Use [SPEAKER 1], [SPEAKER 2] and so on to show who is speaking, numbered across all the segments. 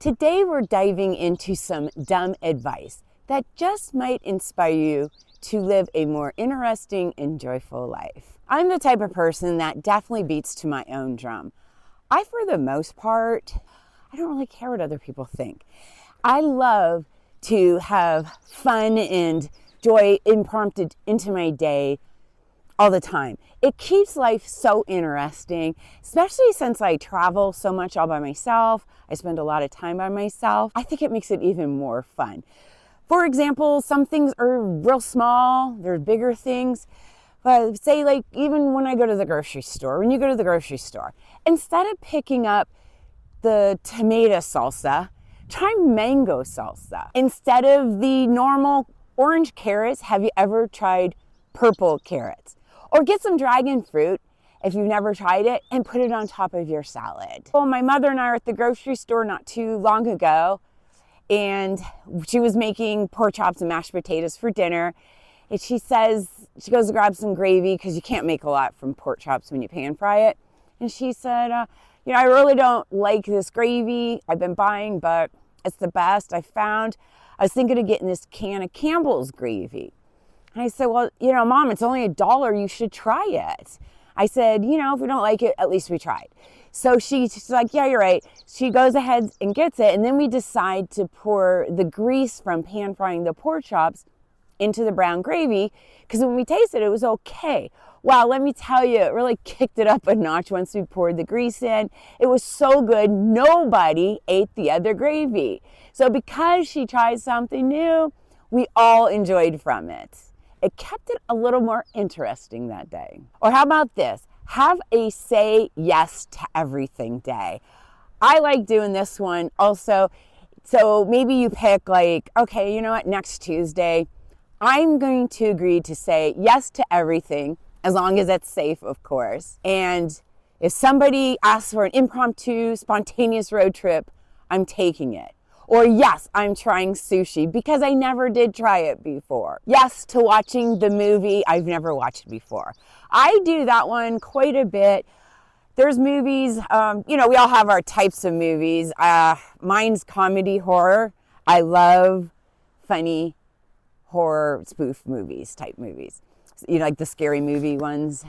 [SPEAKER 1] Today we're diving into some dumb advice that just might inspire you to live a more interesting and joyful life. I'm the type of person that definitely beats to my own drum. For the most part, I don't really care what other people think. I love to have fun and joy impromptu into my day all the time. It keeps life so interesting, especially since I travel so much all by myself. I spend a lot of time by myself. I think it makes it even more fun. For example, some things are real small, there's bigger things. But say like even when I go to the grocery store, when you go to the grocery store, instead of picking up the tomato salsa, try mango salsa. Instead of the normal orange carrots, have you ever tried purple carrots? Or get some dragon fruit, if you've never tried it, and put it on top of your salad. Well, my mother and I were at the grocery store not too long ago, and she was making pork chops and mashed potatoes for dinner. And she goes to grab some gravy, because you can't make a lot from pork chops when you pan fry it. And she said, I really don't like this gravy I've been buying, but it's the best I found. I was thinking of getting this can of Campbell's gravy. And I said, well, Mom, it's only $1. You should try it. I said, if we don't like it, at least we tried. So she's like, yeah, you're right. She goes ahead and gets it. And then we decide to pour the grease from pan frying the pork chops into the brown gravy, because when we tasted it, it was okay. Wow, let me tell you, it really kicked it up a notch once we poured the grease in. It was so good, nobody ate the other gravy. So because she tried something new, we all enjoyed from it. It kept it a little more interesting that day. Or how about this? Have a say yes to everything day. I like doing this one also. So maybe you pick like, okay, you know what, next Tuesday, I'm going to agree to say yes to everything, as long as it's safe, of course. And if somebody asks for an impromptu, spontaneous road trip, I'm taking it. Or yes, I'm trying sushi because I never did try it before. Yes to watching the movie I've never watched before. I do that one quite a bit. There's movies, we all have our types of movies. Mine's comedy horror. I love funny horror spoof type movies. Like the scary movie ones.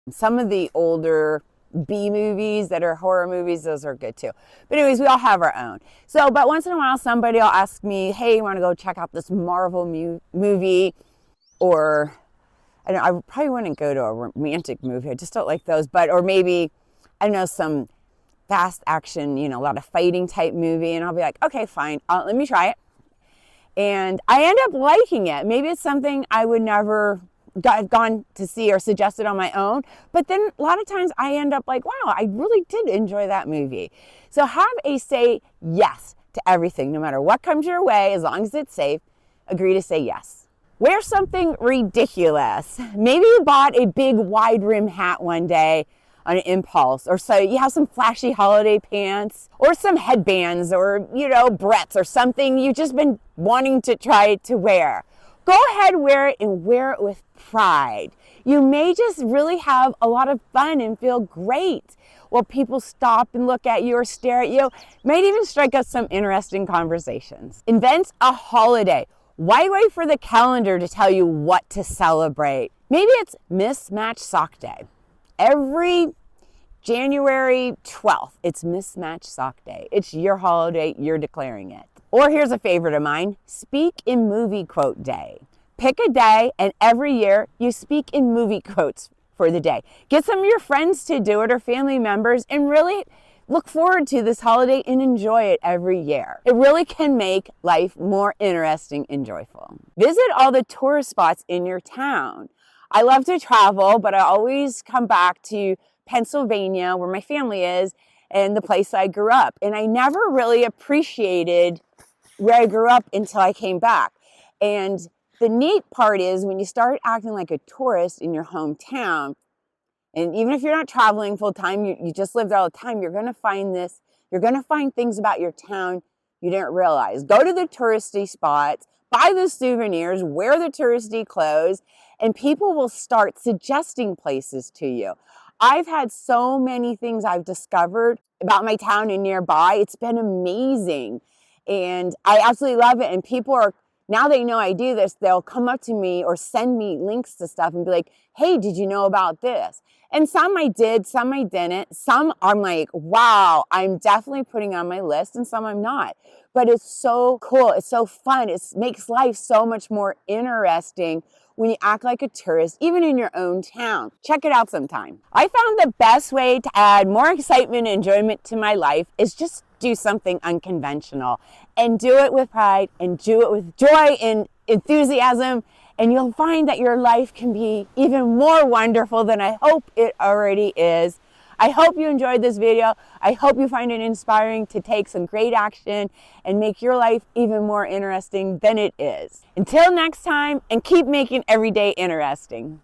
[SPEAKER 1] Some of the older B movies that are horror movies, those are good too. But anyways, we all have our own. But once in a while, somebody will ask me, hey, you want to go check out this Marvel movie? Or, I probably wouldn't go to a romantic movie. I just don't like those. Or maybe, some fast action, a lot of fighting type movie. And I'll be like, okay, fine, let me try it. And I end up liking it. Maybe it's something I would never gone to see or suggested on my own, but then a lot of times I end up like, wow, I really did enjoy that movie. So have a say yes to everything, no matter what comes your way, as long as it's safe. Agree to say yes. Wear something ridiculous. Maybe you bought a big wide rim hat one day on an impulse, or so you have some flashy holiday pants or some headbands or barrettes or something you've just been wanting to try to wear. Go ahead, wear it, and wear it with pride. You may just really have a lot of fun and feel great while people stop and look at you or stare at you. Might even strike up some interesting conversations. Invent a holiday. Why wait for the calendar to tell you what to celebrate? Maybe it's Mismatched Sock Day. Every January 12th, it's Mismatched Sock Day. It's your holiday, you're declaring it. Or here's a favorite of mine, Speak in Movie Quote Day. Pick a day, and every year you speak in movie quotes for the day. Get some of your friends to do it or family members, and really look forward to this holiday and enjoy it every year. It really can make life more interesting and joyful. Visit all the tourist spots in your town. I love to travel, but I always come back to Pennsylvania, where my family is, and the place I grew up. And I never really appreciated where I grew up until I came back. And the neat part is when you start acting like a tourist in your hometown, and even if you're not traveling full time, you just live there all the time, you're going to find things about your town you didn't realize. Go to the touristy spots, buy the souvenirs, wear the touristy clothes, and people will start suggesting places to you. I've had so many things I've discovered about my town and nearby. It's been amazing. And I absolutely love it. And people are, now they know I do this, they'll come up to me or send me links to stuff and be like, hey, did you know about this? And some I did, some I didn't. Some I'm like, wow, I'm definitely putting on my list, and some I'm not. But it's so cool. It's so fun. It makes life so much more interesting when you act like a tourist, even in your own town. Check it out sometime. I found the best way to add more excitement and enjoyment to my life is just do something unconventional and do it with pride and do it with joy and enthusiasm, and you'll find that your life can be even more wonderful than I hope it already is. I hope you enjoyed this video. I hope you find it inspiring to take some great action and make your life even more interesting than it is. Until next time, and keep making every day interesting.